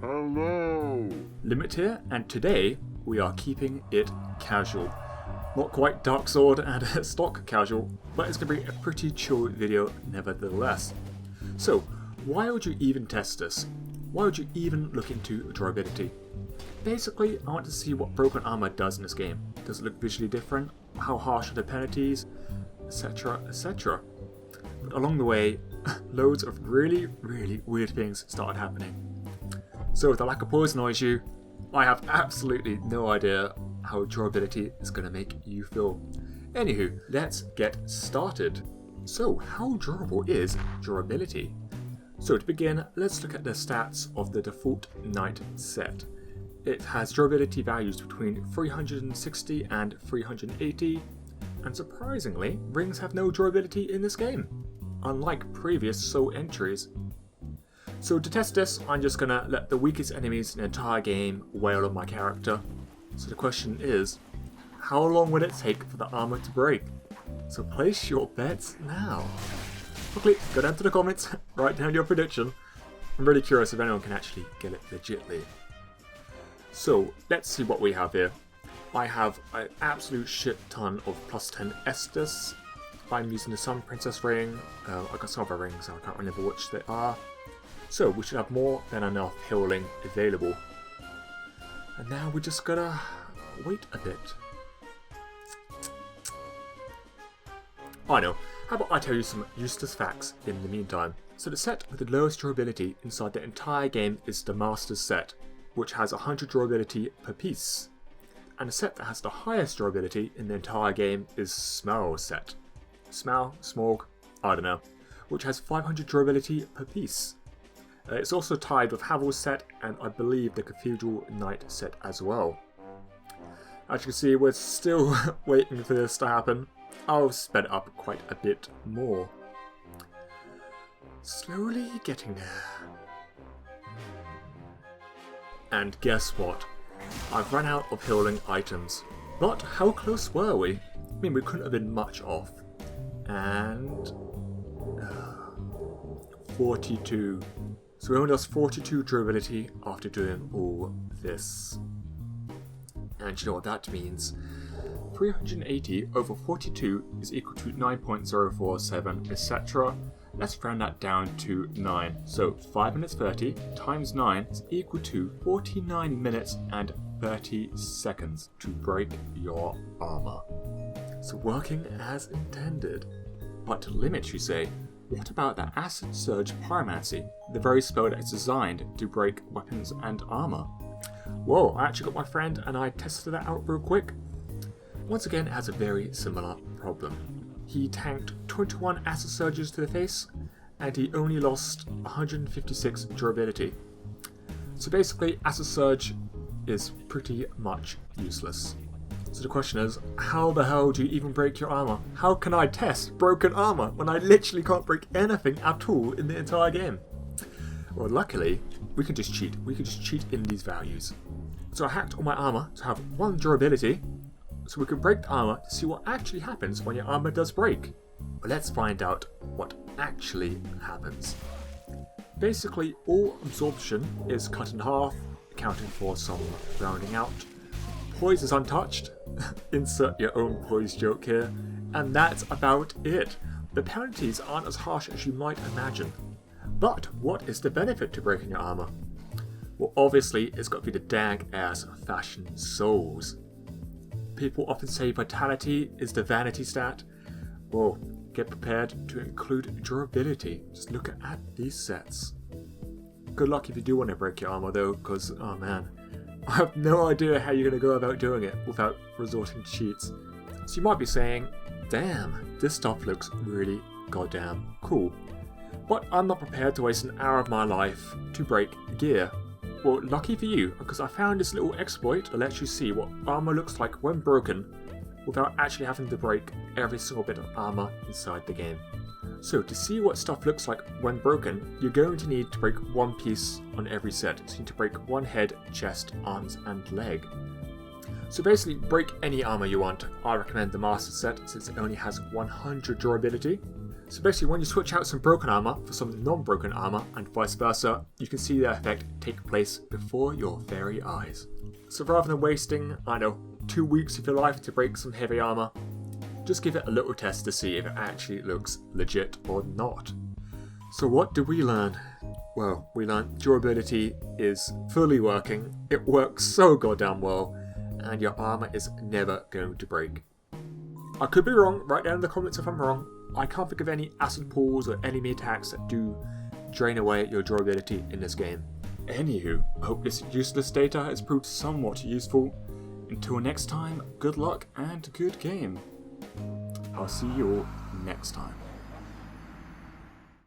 Hello! Limit here, and today we are keeping it casual. Not quite Dark Sword and stock casual, but it's going to be a pretty chill video nevertheless. So, why would you even test this? Why would you even look into durability? Basically, I want to see what broken armor does in this game. Does it look visually different? How harsh are the penalties? Etc, etc. But along the way, loads of really weird things started happening. So if the lack of pause annoys you, I have absolutely no idea how durability is going to make you feel. Anywho, let's get started. So how durable is durability? So to begin, let's look at the stats of the default Knight set. It has durability values between 360 and 380, and surprisingly, rings have no durability in this game, unlike previous SOULZ entries. So to test this, I'm just gonna let the weakest enemies in the entire game wail on my character. So the question is, how long will it take for the armor to break? So place your bets now. Quickly, go down to the comments, write down your prediction. I'm really curious if anyone can actually get it legitly. So let's see what we have here. I have an absolute shit ton of plus 10 Estus. I'm using the Sun Princess ring. I got some other rings, I can't remember which they are. So we should have more than enough healing available. And now we just gotta wait a bit. I know. How about I tell you some useless facts in the meantime? So the set with the lowest durability inside the entire game is the Master's set, which has 100 durability per piece. And the set that has the highest durability in the entire game is SOULZ set. Smog, I don't know, which has 500 durability per piece. It's also tied with Halved's set and I believe the Cathedral Knight set as well. As you can see, we're still waiting for this to happen. I'll sped up quite a bit more. Slowly getting there. And guess what? I've run out of healing items. But how close were we? I mean, we couldn't have been much off. And 42. So we only lost 42 durability after doing all this. And you know what that means? 380 over 42 is equal to 9.047, etc. Let's round that down to 9. So 5 minutes 30 times 9 is equal to 49 minutes and 30 seconds to break your armor. So working as intended. But to limit, you say, what about the Acid Surge Pyromancy, the very spell that is designed to break weapons and armor? Whoa, I actually got my friend and I tested that out real quick. Once again, it has a very similar problem. He tanked 21 acid surges to the face, and he only lost 156 durability. So basically, acid surge is pretty much useless. So the question is, how the hell do you even break your armor? How can I test broken armor when I literally can't break anything at all in the entire game? Well, luckily, we can just cheat. We can just cheat in these values. So I hacked all my armor to have 1 durability, so we can break the armor to see what actually happens when your armor does break. But let's find out what actually happens. Basically, all absorption is cut in half, accounting for some rounding out. Poise is untouched. Insert your own poise joke here. And that's about it. The penalties aren't as harsh as you might imagine. But what is the benefit to breaking your armor? Well, obviously, it's got to be the dang ass fashion SOULZ. People often say vitality is the vanity stat. Well, get prepared to include durability. Just look at these sets. Good luck if you do want to break your armor though, because, oh man, I have no idea how you're going to go about doing it without resorting to cheats. So you might be saying, damn, this stuff looks really goddamn cool. But I'm not prepared to waste an hour of my life to break gear. Well, lucky for you, because I found this little exploit that lets you see what armor looks like when broken without actually having to break every single bit of armor inside the game. So to see what stuff looks like when broken, you're going to need to break 1 piece on every set. So you need to break 1 head, chest, arms and leg. So basically break any armor you want. I recommend the Master set since it only has 100 durability. So basically, when you switch out some broken armor for some non-broken armor and vice versa, you can see the effect take place before your very eyes. So rather than wasting, 2 weeks of your life to break some heavy armor, just give it a little test to see if it actually looks legit or not. So what did we learn? Well, we learned durability is fully working, it works so goddamn well, and your armor is never going to break. I could be wrong, write down in the comments if I'm wrong. I can't think of any acid pools or enemy attacks that do drain away your durability in this game. Anywho, I hope this useless data has proved somewhat useful. Until next time, good luck and good game. I'll see you all next time.